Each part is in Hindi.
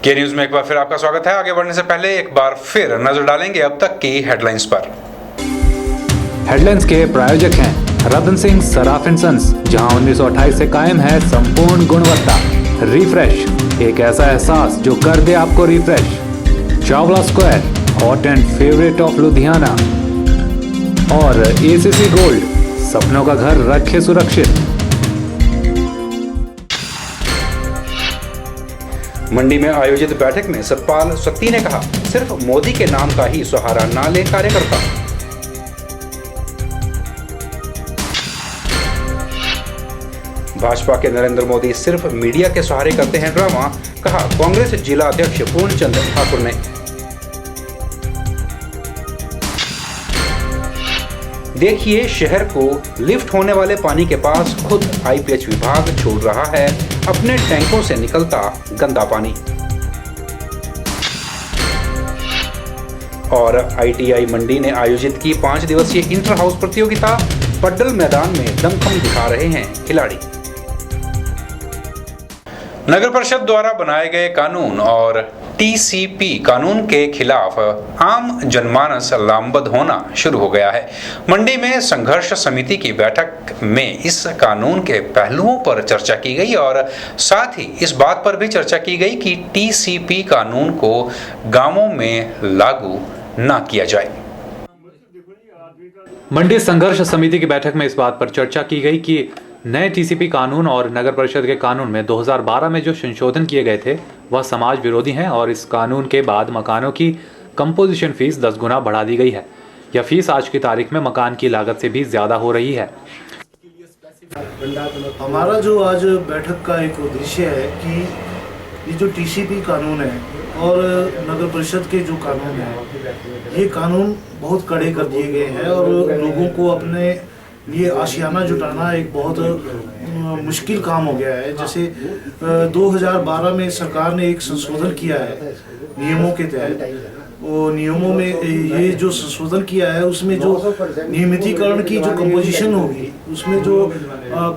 के न्यूज में एक बार फिर आपका स्वागत है। आगे बढ़ने से पहले एक बार फिर नजर डालेंगे अब तक की हेडलाइंस पर। हेडलाइंस के प्रायोजक हैं रतन सिंह सराफ एंड सन्स, जहां 1928 से कायम है संपूर्ण गुणवत्ता। रिफ्रेश, एक ऐसा एहसास जो कर दे आपको refresh. Chawla square, hot and favourite of Ludhiana. और एसीसी गोल्ड, सपनों का घर रखे सुरक्षित। मंडी में आयोजित बैठक में सतपाल सत्ती ने कहा, सिर्फ मोदी के नाम का ही सहारा ना ले कार्यकर्ता। भाजपा के नरेंद्र मोदी सिर्फ मीडिया के सहारे करते हैं ड्रामा, कहा कांग्रेस जिला अध्यक्ष पूर्णचंद ठाकुर ने। देखिए, शहर को लिफ्ट होने वाले पानी के पास खुद आईपीएच विभाग छोड़ रहा है अपने टैंकों से निकलता गंदा पानी। और आईटीआई मंडी ने आयोजित की 5 दिवसीय इंटर हाउस प्रतियोगिता। पड्डल मैदान में दमखम दिखा रहे हैं खिलाड़ी। नगर परिषद द्वारा बनाए गए कानून और टीसीपी कानून के खिलाफ आम जनमानस लामबंद होना शुरू हो गया है। मंडी में संघर्ष समिति की बैठक में इस कानून के पहलुओं पर चर्चा की गई और साथ ही इस बात पर भी चर्चा की गई कि टीसीपी कानून को गांवों में लागू न किया जाए। मंडी संघर्ष समिति की बैठक में इस बात पर चर्चा की गई कि नए टीसीपी कानून और नगर परिषद के कानून में 2012 में जो संशोधन किए गए थे वह समाज विरोधी हैं और इस कानून के बाद मकानों की कंपोजिशन फीस 10 गुना बढ़ा दी गई है। यह फीस आज की तारीख में मकान की लागत से भी ज्यादा हो रही है। हमारा जो आज बैठक का एक उद्देश्य है कि ये जो टीसीपी कानून है और नगर परिषद के जो कानून है, ये कानून बहुत कड़े कर दिए गए हैं और लोगों को अपने लिए आशियाना जुटाना एक बहुत मुश्किल काम हो गया है। जैसे 2012 में सरकार ने एक संशोधन किया है नियमों के तहत। वो नियमों में ये जो संशोधन किया है उसमें जो नियमितीकरण की जो कंपोजिशन होगी, उसमें जो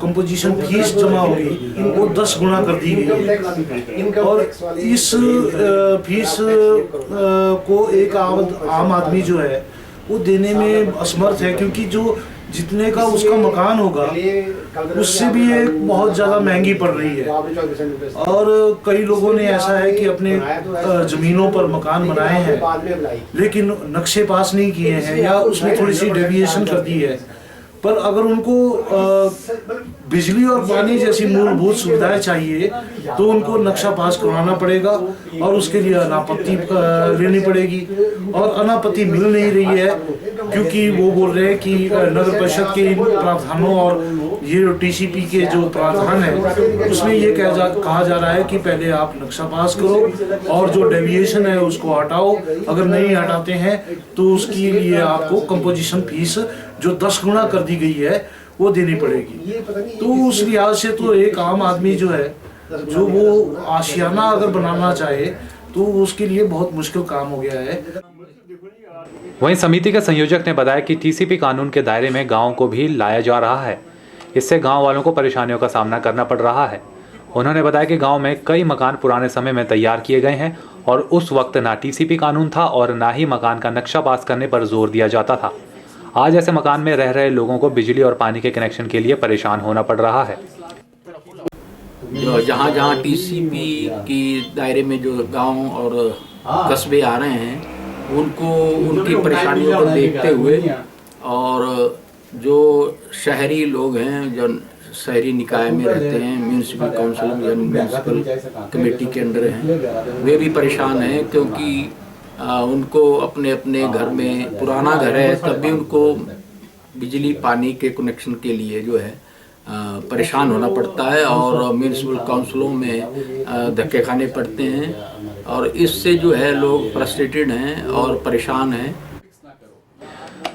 कंपोजिशन फीस जमा होगी वो 10 गुना कर दी गई है। और इस फीस को एक आम आदमी जो है वो देने में असमर्थ है, क्योंकि जो जितने का उसका मकान होगा उससे भी ये बहुत ज़्यादा महंगी पड़ रही है। और कई लोगों ने ऐसा है कि अपने ज़मीनों पर मकान बनाए हैं लेकिन नक्शे पास नहीं किए हैं या उसमें थोड़ी सी डेविएशन कर दी है। पर अगर उनको बिजली और पानी जैसी मूलभूत सुविधाएं चाहिए तो उनको नक्शा पास करवाना पड़ेगा और उसके लिए अनापत्ति लेनी पड़ेगी। और अनापत्ति मिल नहीं रही है क्योंकि वो बोल रहे हैं कि नगर परिषद के प्रावधानों और ये टीसीपी के जो प्रावधान है उसमें ये कहा जा रहा है कि पहले आप नक्शा पास करो और जो डेविएशन है उसको हटाओ। अगर नहीं हटाते हैं तो उसके लिए आपको कंपोजिशन फीस जो 10 गुना कर दी गई है वो देनी पड़ेगी। तो उस लिहाज से तो एक आम आदमी जो है जो वो आशियाना अगर बनाना चाहे तो उसके लिए बहुत मुश्किल काम हो गया है। वहीं समिति के संयोजक ने बताया कि टीसीपी कानून के दायरे में गाँव को भी लाया जा रहा है। इससे गांव वालों को परेशानियों का सामना करना पड़ रहा है। उन्होंने बताया कि गांव में कई मकान पुराने समय में तैयार किए गए हैं और उस वक्त ना टीसीपी कानून था और ना ही मकान का नक्शा पास करने पर जोर दिया जाता था। आज ऐसे मकान में रह रहे लोगों को बिजली और पानी के कनेक्शन के लिए परेशान होना पड़ रहा है। जहाँ जहाँ टीसीपी की दायरे में जो गांव और कस्बे आ रहे हैं उनको उनकी परेशानियों को देखते हुए और जो शहरी लोग हैं जो शहरी निकाय में रहते हैं, म्यूनिसिपल काउंसिल या म्यूनिसिपल कमेटी के अंडर हैं, वे भी परेशान हैं क्योंकि उनको अपने अपने घर में पुराना घर है तब भी उनको बिजली पानी के कनेक्शन के लिए जो है परेशान होना पड़ता है और म्यूनिसिपल काउंसिलों में धक्के खाने पड़ते हैं और इससे जो है लोग फ्रस्ट्रेटेड हैं और परेशान हैं।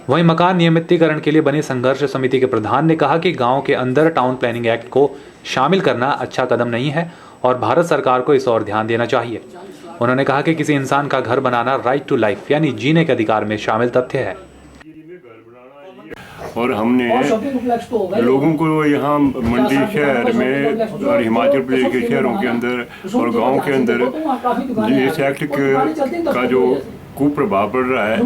वहीं मकान नियमितीकरण के लिए बनी संघर्ष समिति के प्रधान ने कहा कि गांव के अंदर टाउन प्लानिंग एक्ट को शामिल करना अच्छा कदम नहीं है और भारत सरकार को इस ओर ध्यान देना चाहिए। उन्होंने कहा कि किसी इंसान का घर बनाना राइट टू लाइफ यानी जीने के अधिकार में शामिल तथ्य है। और हमने लोगों को यहाँ मंडी शहर में और हिमाचल प्रदेश के शहरों के अंदर और गांव के अंदर इस एक्ट का जो कुप्रभाव पड़ रहा है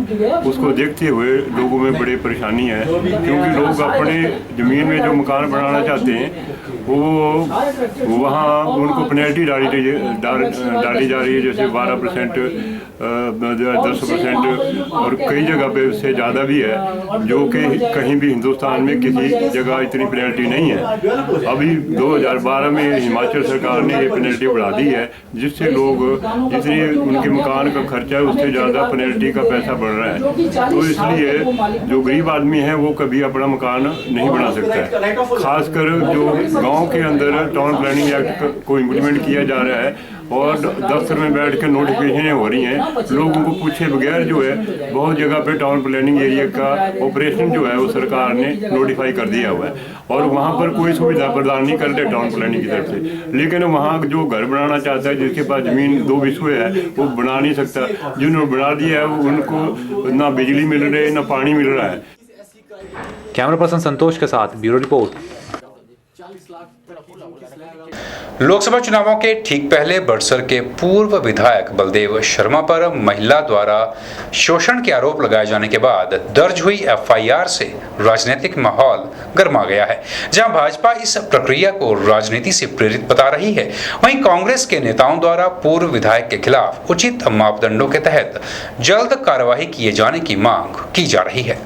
उसको देखते हुए लोगों में बड़ी परेशानी है, क्योंकि लोग अपने ज़मीन में जो मकान बनाना चाहते हैं वो वहाँ उनको पेनल्टी डाली जा रही है, जैसे 12%, 10% और कई जगह पे उससे ज़्यादा भी है, जो कि कहीं भी हिंदुस्तान में किसी जगह इतनी पेनल्टी नहीं है। अभी 2012 में हिमाचल सरकार ने ये पेनल्टी बढ़ा दी है, जिससे लोग जितनी उनके मकान का खर्चा है उससे ज़्यादा पेनल्टी का पैसा बढ़ रहा है। तो इसलिए जो गरीब आदमी है वो कभी अपना मकान नहीं बना सकता है। खासकर जो गांव के अंदर टाउन प्लानिंग एक्ट को इम्प्लीमेंट किया जा रहा है और दफ्तर में बैठ कर नोटिफिकेशनें हो रही हैं, लोगों को पूछे बगैर जो है बहुत जगह पे टाउन प्लानिंग एरिया का ऑपरेशन जो है वो सरकार ने नोटिफाई कर दिया हुआ है और वहाँ पर कोई सुविधा प्रदान नहीं करते टाउन प्लानिंग की तरफ से। लेकिन वहाँ जो घर बनाना चाहता है, जिसके पास ज़मीन 2 बिस्वे है, वो बना नहीं सकता। जिन्होंने बना दिया है उनको ना बिजली मिल रही है ना पानी मिल रहा है। कैमरा पर्सन संतोष के साथ ब्यूरो रिपोर्ट। लोकसभा चुनावों के ठीक पहले बड़सर के पूर्व विधायक बलदेव शर्मा पर महिला द्वारा शोषण के आरोप लगाए जाने के बाद दर्ज हुई एफआईआर से राजनीतिक माहौल गर्मा गया है। जहां भाजपा इस प्रक्रिया को राजनीति से प्रेरित बता रही है, वहीं कांग्रेस के नेताओं द्वारा पूर्व विधायक के खिलाफ उचित मापदंडों के तहत जल्द कार्रवाई किए जाने की मांग की जा रही है।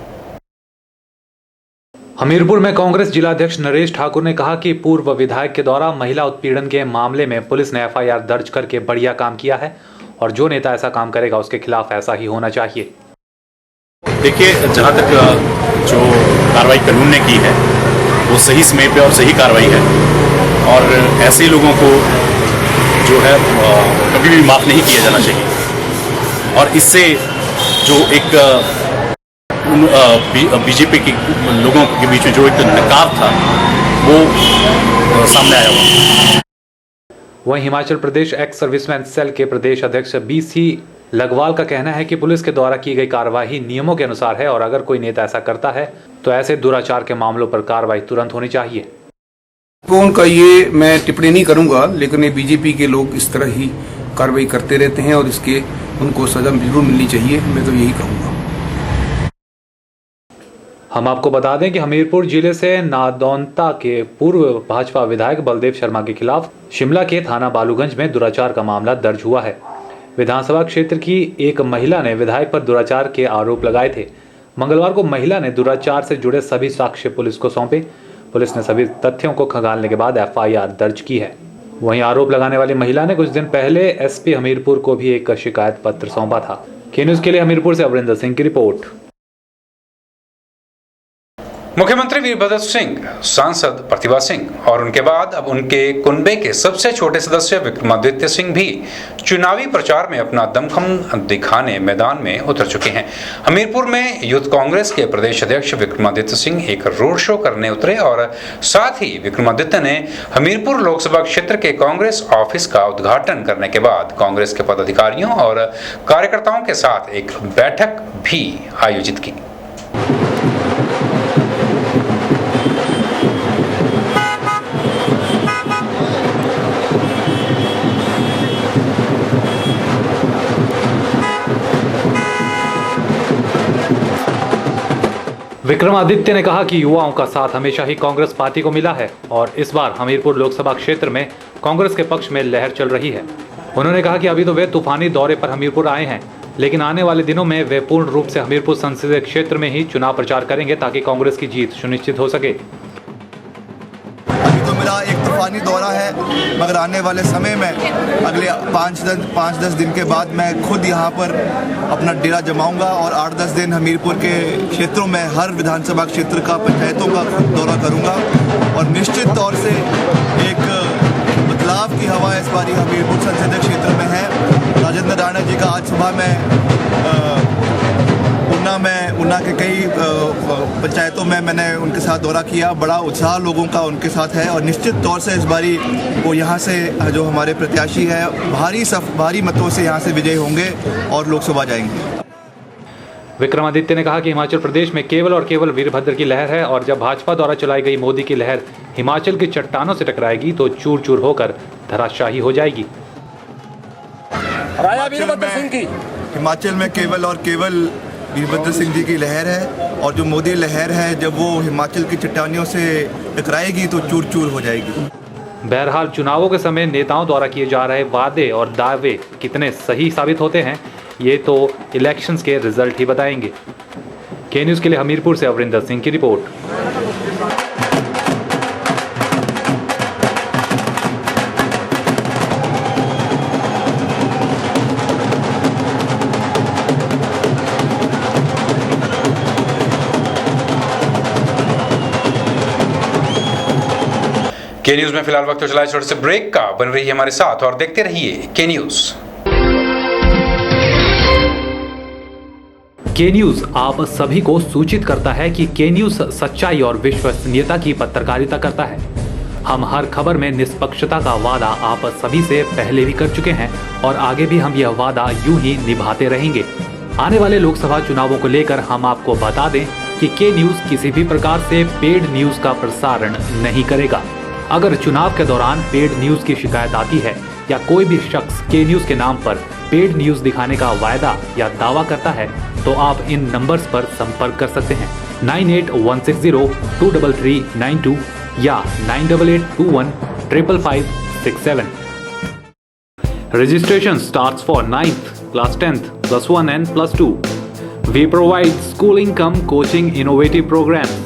हमीरपुर में कांग्रेस जिलाध्यक्ष नरेश ठाकुर ने कहा कि पूर्व विधायक के द्वारा महिला उत्पीड़न के मामले में पुलिस ने एफआईआर दर्ज करके बढ़िया काम किया है और जो नेता ऐसा काम करेगा उसके खिलाफ ऐसा ही होना चाहिए। देखिए, जहाँ तक जो कार्रवाई कानून ने की है वो सही समय पे और सही कार्रवाई है और ऐसे लोगों को जो है कभी भी माफ़ नहीं किया जाना चाहिए। और इससे जो एक बीजेपी के लोगों के बीच में जो एक नकार था वो सामने आया हुआ। वहीं Himachal Pradesh ex serviceman cell के प्रदेश अध्यक्ष BC लगवाल का कहना है कि पुलिस के द्वारा की गई कार्रवाई नियमों के अनुसार है और अगर कोई नेता ऐसा करता है तो ऐसे दुराचार के मामलों पर कार्रवाई तुरंत होनी चाहिए। उनका ये मैं टिप्पणी नहीं करूंगा, लेकिन ये बीजेपी के लोग इस तरह ही कार्रवाई करते रहते हैं और इसके उनको सजा जरूर मिलनी चाहिए, मैं तो यही कहूँगा। हम आपको बता दें कि हमीरपुर जिले से नादौनता के पूर्व भाजपा विधायक बलदेव शर्मा के खिलाफ शिमला के थाना बालूगंज में दुराचार का मामला दर्ज हुआ है। विधानसभा क्षेत्र की एक महिला ने विधायक पर दुराचार के आरोप लगाए थे। मंगलवार को महिला ने दुराचार से जुड़े सभी साक्ष्य पुलिस को सौंपे। पुलिस ने सभी तथ्यों को खंगालने के बाद एफआईआर दर्ज की है। वहीं आरोप लगाने वाली महिला ने कुछ दिन पहले एसपी हमीरपुर को भी एक शिकायत पत्र सौंपा था। के न्यूज़ के लिए हमीरपुर से अमरिंदर सिंह की रिपोर्ट। मुख्यमंत्री वीरभद्र सिंह, सांसद प्रतिभा सिंह और उनके बाद अब उनके कुनबे के सबसे छोटे सदस्य विक्रमादित्य सिंह भी चुनावी प्रचार में अपना दमखम दिखाने मैदान में उतर चुके हैं। हमीरपुर में यूथ कांग्रेस के प्रदेश अध्यक्ष विक्रमादित्य सिंह एक रोड शो करने उतरे और साथ ही विक्रमादित्य ने हमीरपुर लोकसभा क्षेत्र के कांग्रेस ऑफिस का उद्घाटन करने के बाद कांग्रेस के पदाधिकारियों और कार्यकर्ताओं के साथ एक बैठक भी आयोजित की। विक्रमादित्य ने कहा कि युवाओं का साथ हमेशा ही कांग्रेस पार्टी को मिला है और इस बार हमीरपुर लोकसभा क्षेत्र में कांग्रेस के पक्ष में लहर चल रही है। उन्होंने कहा कि अभी तो वे तूफानी दौरे पर हमीरपुर आए हैं, लेकिन आने वाले दिनों में वे पूर्ण रूप से हमीरपुर संसदीय क्षेत्र में ही चुनाव प्रचार करेंगे ताकि कांग्रेस की जीत सुनिश्चित हो सके। अभी तो मेरा एक तूफानी दौरा है, मगर आने वाले समय में अगले 5-10 दिन के बाद मैं खुद यहाँ पर अपना डेरा जमाऊंगा और 8-10 दिन हमीरपुर के क्षेत्रों में हर विधानसभा क्षेत्र का पंचायतों का दौरा करूंगा और निश्चित तौर से एक बदलाव की हवा इस बारी हमीरपुर संसदीय क्षेत्र में है। राजेंद्र राणा जी का आज सुबह में ऊना के कई पंचायतों में मैंने उनके साथ दौरा किया। बड़ा उत्साह लोगों का उनके साथ है और निश्चित तौर से इस बारी वो यहाँ से जो हमारे प्रत्याशी है भारी मतों से यहाँ से विजयी होंगे और लोकसभा जाएंगे। विक्रमादित्य ने कहा कि हिमाचल प्रदेश में केवल और केवल वीरभद्र की लहर है और जब भाजपा द्वारा चलाई गई मोदी की लहर हिमाचल की चट्टानों से टकराएगी तो चूर चूर होकर धराशायी हो जाएगी। हिमाचल में केवल और केवल वीरभद्र सिंह जी की लहर है और जो मोदी लहर है जब वो हिमाचल की चट्टानियों से टकराएगी तो चूर चूर हो जाएगी। बहरहाल चुनावों के समय नेताओं द्वारा किए जा रहे वादे और दावे कितने सही साबित होते हैं ये तो इलेक्शंस के रिजल्ट ही बताएंगे। के न्यूज़ के लिए हमीरपुर से अवरिंदर सिंह की रिपोर्ट। के न्यूज में फिलहाल वक्त तो चला है छोटे से ब्रेक का। बन रही है हमारे साथ और देखते रहिए के न्यूज। के न्यूज आप सभी को सूचित करता है कि के न्यूज सच्चाई और विश्वसनीयता की पत्रकारिता करता है। हम हर खबर में निष्पक्षता का वादा आप सभी से पहले भी कर चुके हैं और आगे भी हम यह वादा यूं ही निभाते रहेंगे। आने वाले लोकसभा चुनावों को लेकर हम आपको बता दें कि के न्यूज किसी भी प्रकार से पेड न्यूज का प्रसारण नहीं करेगा। अगर चुनाव के दौरान पेड न्यूज की शिकायत आती है या कोई भी शख्स के न्यूज के नाम पर पेड न्यूज दिखाने का वायदा या दावा करता है तो आप इन नंबर्स पर संपर्क कर सकते हैं 9816023392 या 9882155567। Registration starts for 9th, class 10th, +1 and +2. We provide school income coaching innovative programs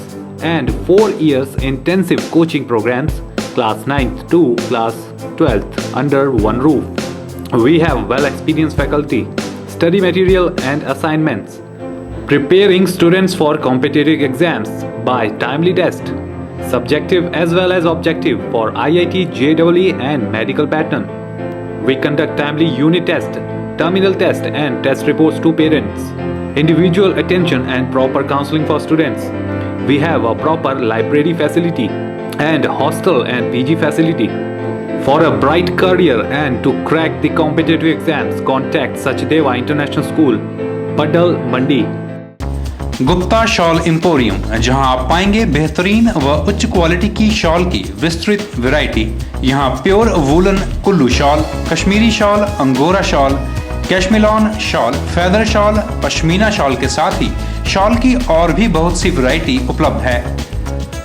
and 4 years intensive coaching programs, class 9th to class 12th under one roof. We have well-experienced faculty, study material and assignments, preparing students for competitive exams by timely test, subjective as well as objective for IIT, JEE and medical pattern. We conduct timely unit test, terminal test and test reports to parents, individual attention and proper counseling for students. We have a proper library facility and hostel and PG facility. For a bright career and to crack the competitive exams, contact Sachdeva International School, Padal, Mandi. Gupta shawl emporium, जहां आप पाएंगे बेहतरीन व उच्च क्वालिटी की शॉल की विस्तृत वैरायटी। यहां pure woollen Kullu shawl, Kashmiri shawl, angora shawl, cashmilon shawl, feather shawl, pashmina shawl के साथ ही शॉल की और भी बहुत सी वैरायटी उपलब्ध है।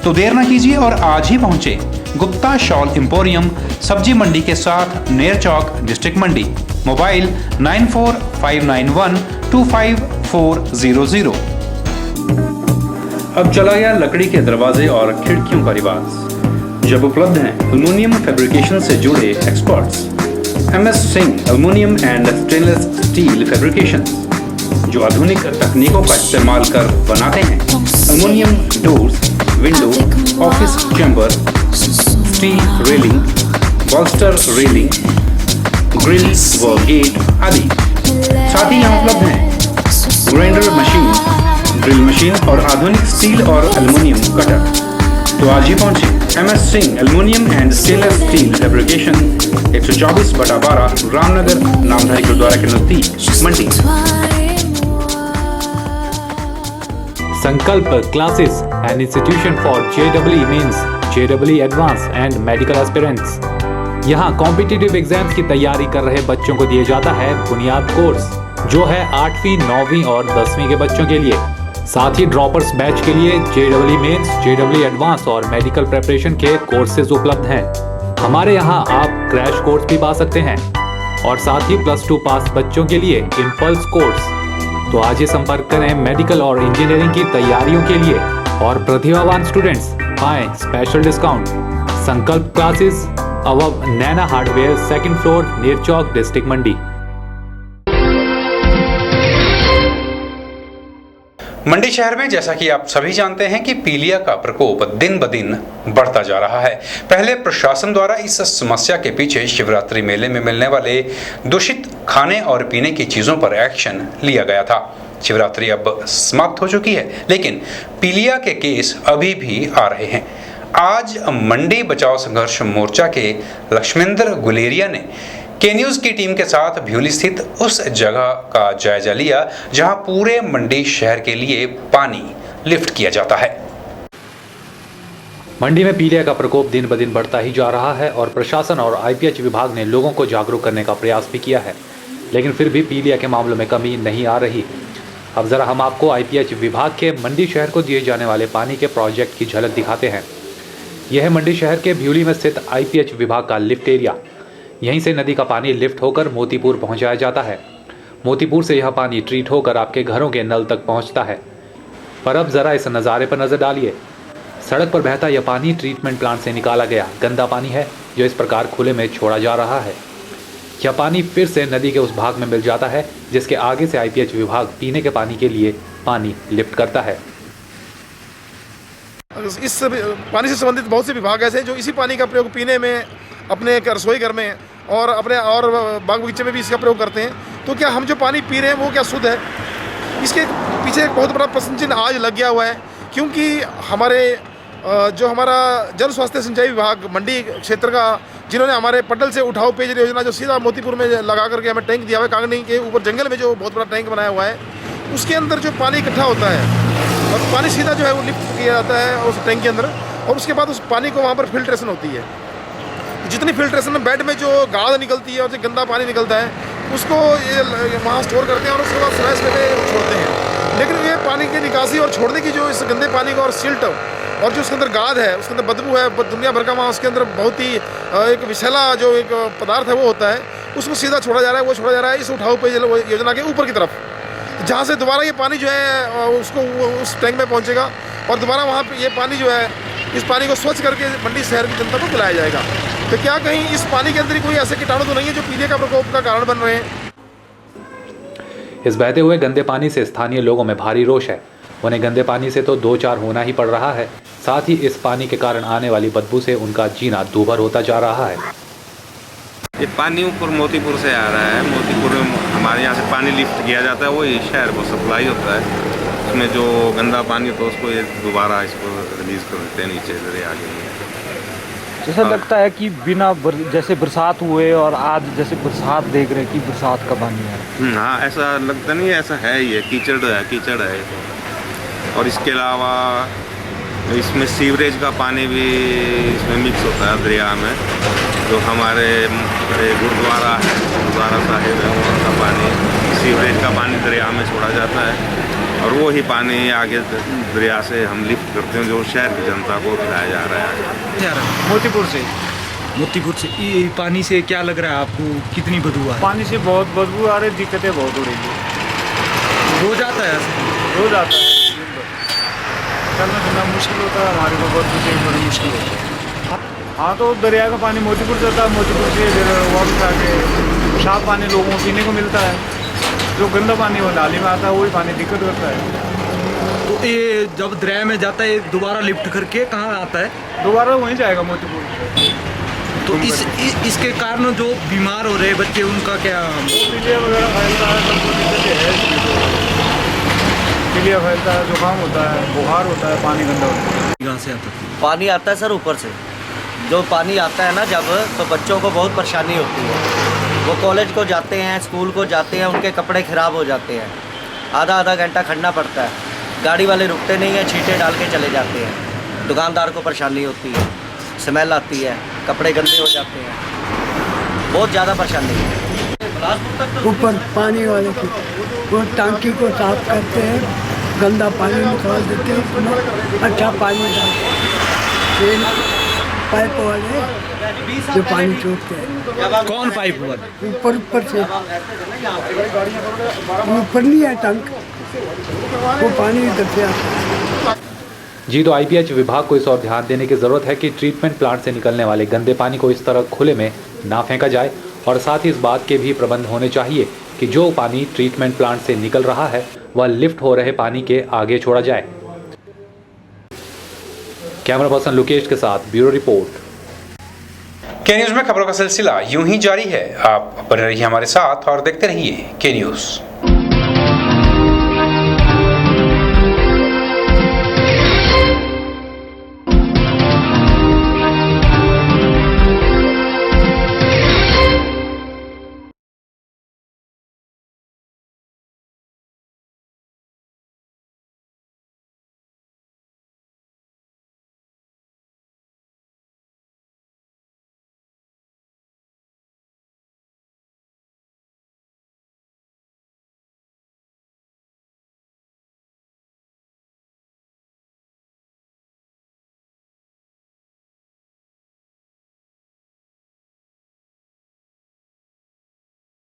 तो देर न कीजिए और आज ही पहुंचे गुप्ता शॉल एम्पोरियम, सब्जी मंडी के साथ नेर चौक, डिस्ट्रिक्ट मंडी। मोबाइल 9459125400। अब चला गया लकड़ी के दरवाजे और खिड़कियों का रिवाज। जब उपलब्ध हैं एल्युमिनियम फैब्रिकेशन से जुड़े experts MS Singh aluminium and stainless steel fabrication, जो आधुनिक तकनीकों का इस्तेमाल कर बनाते हैं aluminium doors, window, office chamber, steel railing, बॉल्स्टर railing, grill व गेट आदि। साथ ही यहाँ उपलब्ध हैं ग्राइंडर मशीन, ड्रिल मशीन और आधुनिक स्टील और एल्युमिनियम कटर। तो आज ही पहुंचे MS Singh aluminium and stainless steel fabrication, 124/12 Ramnagar, Namdhari Gurudwara के नजदीक, Mandi. Sankalp classes, an institution for JEE means JEE Advanced and Medical Aspirants। यहाँ कॉम्पिटिटिव एग्जाम्स की तैयारी कर रहे बच्चों को दिया जाता है बुनियाद कोर्स, जो है 8वीं, 9वीं और 10वीं के बच्चों के लिए। साथ ही ड्रॉपर्स बैच के लिए JEE मेंस, JEE एडवांस और मेडिकल प्रिपरेशन के कोर्सेज उपलब्ध हैं। हमारे यहाँ आप क्रैश कोर्स भी पा सकते हैं और साथ ही +2 पास बच्चों के लिए इम्पल्स कोर्स। तो आज ही संपर्क करें मेडिकल और इंजीनियरिंग की तैयारियों के लिए और प्रतिभावान स्टूडेंट्स पाएं स्पेशल डिस्काउंट। संकल्प क्लासेस अबव नैना हार्डवेयर, 2nd फ्लोर, नेर चौक, डिस्ट्रिक्ट मंडी। मंडी शहर में जैसा कि आप सभी जानते हैं कि पीलिया का प्रकोप दिन ब दिन बढ़ता जा रहा है। पहले प्रशासन द्वारा इस समस्या के पीछे शिवरात्रि मेले में मिलने वाले दूषित खाने और पीने की चीजों पर एक्शन लिया गया था। शिवरात्रि अब समाप्त हो चुकी है, लेकिन पीलिया के केस अभी भी आ रहे हैं। आज मंडी बचाओ संघर्ष मोर्चा के लक्ष्मेंद्र गुलेरिया ने के न्यूज की टीम के साथ भ्यूली स्थित उस जगह का जायजा लिया जहां पूरे मंडी शहर के लिए पानी लिफ्ट किया जाता है। मंडी में पीलिया का प्रकोप दिन ब दिन बढ़ता ही जा रहा है और प्रशासन और आईपीएच विभाग ने लोगों को जागरूक करने का प्रयास भी किया है, लेकिन फिर भी पीलिया के मामलों में कमी नहीं आ रही। अब जरा हम आपको आईपीएच विभाग के मंडी शहर को दिए जाने वाले पानी के प्रोजेक्ट की झलक दिखाते हैं। यह है मंडी शहर के भ्यूली में स्थित आईपीएच विभाग का लिफ्ट एरिया। यहीं से नदी का पानी लिफ्ट होकर मोतीपुर पहुंचाया जाता है। मोतीपुर से यह पानी ट्रीट होकर आपके घरों के नल तक पहुंचता है। पर अब जरा इस नज़ारे पर नजर डालिए। सड़क पर बहता यह पानी ट्रीटमेंट प्लांट से निकाला गया गंदा पानी है जो इस प्रकार खुले में छोड़ा जा रहा है। यह पानी फिर से नदी के उस भाग में मिल जाता है जिसके आगे से आईपीएच विभाग पीने के पानी के लिए पानी लिफ्ट करता है। इस पानी से संबंधित बहुत से विभाग ऐसे हैं जो इसी पानी का प्रयोग पीने में, अपने रसोई घर में और अपने और बाग बगीचे में भी इसका प्रयोग करते हैं। तो क्या हम जो पानी पी रहे हैं वो क्या शुद्ध है? इसके पीछे एक बहुत बड़ा प्रश्न चिन्ह आज लग गया हुआ है, क्योंकि हमारा जन स्वास्थ्य सिंचाई विभाग मंडी क्षेत्र का, जिन्होंने हमारे पटल से उठाओ पेयजल योजना जो सीधा मोतीपुर में लगा करके हमें टैंक दिया हुआ है, कांगनी के ऊपर जंगल में जो बहुत बड़ा टैंक बनाया हुआ है, उसके अंदर जो पानी इकट्ठा होता है और पानी सीधा जो है वो लिफ्ट किया जाता है उस टैंक के अंदर, और उसके बाद उस पानी को वहाँ पर फिल्ट्रेशन होती है। जितनी फिल्ट्रेशन बेड में जो गाद निकलती है और जो गंदा पानी निकलता है उसको ये वहाँ स्टोर करते हैं और उसके बाद फ्लैश में छोड़ते हैं। लेकिन ये पानी की निकासी और छोड़ने की जो इस गंदे पानी का और सिल्ट और जो उसके अंदर गाद है, उसके अंदर बदबू है, दुनिया भर का वहाँ उसके अंदर बहुत ही एक विषैला जो एक पदार्थ है वो होता है, उसको सीधा छोड़ा जा रहा है। वो छोड़ा जा रहा है इस उठाओ पेयजल योजना के ऊपर की तरफ, जहाँ से दोबारा ये पानी जो है उसको उस टैंक में पहुँचेगा और दोबारा वहाँ पे ये पानी जो है, इस पानी को स्वच्छ करके मंडी शहर की जनता को पिलाया जाएगा। तो क्या कहीं इस पानी के अंदर कोई ऐसे कीटाणु तो नहीं है जो पीने का प्रकोप का कारण बन रहे हैं? इस बहते हुए गंदे पानी से स्थानीय लोगों में भारी रोष है। उन्हें गंदे पानी से तो 2-4 होना ही पड़ रहा है, साथ ही इस पानी के कारण आने वाली बदबू से उनका जीना दूभर होता जा रहा है। ये पानी ऊपर मोतीपुर से आ रहा है। मोतीपुर में हमारे यहाँ से पानी लिफ्ट किया जाता है, वही शहर को सप्लाई होता है। उसमें जो गंदा पानी होता है उसको ये दोबारा इसको रिलीज कर देते हैं नीचे दरिया के लिए। जैसा लगता है कि बिना जैसे बरसात हुए और आज जैसे बरसात देख रहे हैं कि बरसात का पानी है। हाँ, ऐसा लगता नहीं है, ऐसा है ही है, कीचड़ है तो। और इसके अलावा इसमें सीवरेज का पानी भी इसमें मिक्स होता है दरिया में। जो हमारे गुरुद्वारा साहिब है वहाँ का पानी, सीवरेज का पानी दरिया में छोड़ा जाता है और वो ही पानी आगे दरिया से हम लिफ्ट करते हैं जो शहर की जनता को पिलाया जा रहा है। मोतीपुर से ये पानी से क्या लग रहा है आपको, कितनी बदबू आ? पानी से बहुत बदबू आ रही है, दिक्कतें बहुत हो रही है। रोज आता है ऐसे? रोज आता है, चलना फिरना मुश्किल होता है हमारे को, बहुत कुछ बड़ी मुश्किल होती है। हाँ, तो दरिया का पानी मोतीपुर से आता है, मोतीपुर से वापस आके साफ पानी लोगों को पीने को मिलता है। जो गंदा पानी वो नाली में आता है वही पानी दिक्कत करता है। तो ये जब दरिया में जाता है दोबारा लिफ्ट करके कहाँ आता है? दोबारा वहीं जाएगा मोतीपुर। तो इसके कारण जो बीमार हो रहे बच्चे उनका क्या? पीलिया वगैरह फैलता है, सबको दिक्कतें है। पीलिया फैलता है, जुकाम होता है, बुखार होता है, पानी गंदा होता है। कहाँ से आता है? पानी आता है सर ऊपर से। जो पानी आता है ना जब, तो बच्चों को बहुत परेशानी होती है। वो कॉलेज को जाते हैं, स्कूल को जाते हैं, उनके कपड़े ख़राब हो जाते हैं। आधा घंटा खड़ना पड़ता है, गाड़ी वाले रुकते नहीं हैं, छींटे डाल के चले जाते हैं। दुकानदार को परेशानी होती है, स्मेल आती है, कपड़े गंदे हो जाते हैं, बहुत ज़्यादा परेशानी है। ऊपर पानी वाले की वो टांकी को साफ करते हैं, गंदा पानी निकाल देते हैं, उसमें अच्छा पानी डालते हैं। फिर पाइप वाले जो पानी छोड़ते हैं। कौन पाइप वाले? ऊपर से ऊपर नहीं है टंक, वो पानी इधर से आता है। जी, तो आईपीएच विभाग को इस ओर ध्यान देने की ज़रूरत है कि ट्रीटमेंट प्लांट से निकलने वाले गंदे पानी को इस तरह खुले में ना फेंका जाए और साथ ही इस बात के भी प्रबंध होने चाहिए कि जो पानी ट्रीटमेंट प्लांट से निकल रहा है वह लिफ्ट हो रहे पानी के आगे छोड़ा जाए। कैमरा पर्सन लोकेश के साथ ब्यूरो रिपोर्ट। के न्यूज में खबरों का सिलसिला यूं ही जारी है। आप बने रहिए हमारे साथ और देखते रहिए के न्यूज।